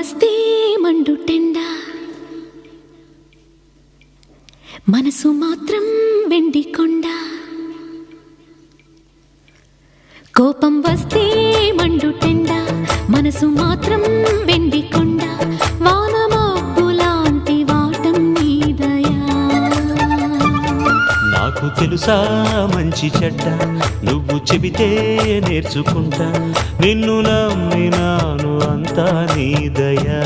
వస్తే మండుటెండ మనసు మాత్రం వెండి కొండ కోపం వస్తే మండుటెండ మనసు మాత్రం వెండి కొండ వానమబ్బు లాంటి వాటం నీదయా నాకు తెలుసా మంచి చెడ్డ నువ్వు చెబితే నేర్చుకుంటా నిన్ను నమ్మినాను అంతా నీ దయా